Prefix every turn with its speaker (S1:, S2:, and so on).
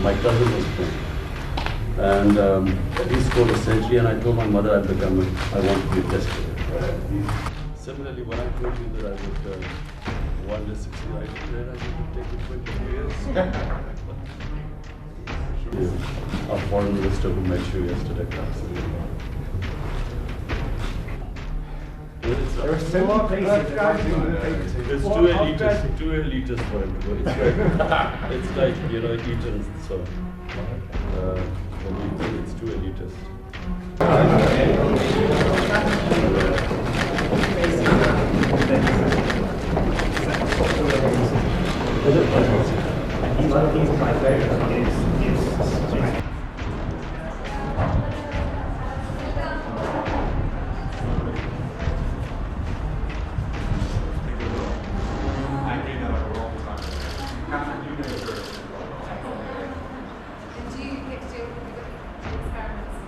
S1: My cousin was born. And he scored a century, and I told my mother I want to be a test player. Similarly, when I told you that I would one day succeed, I declared I would take it 22 years. Our foreign minister who met you yesterday.
S2: There are so many places that
S1: It's too elitist for him to go. It's like Eton, so it's too elitist.
S3: And do you get to do experiments?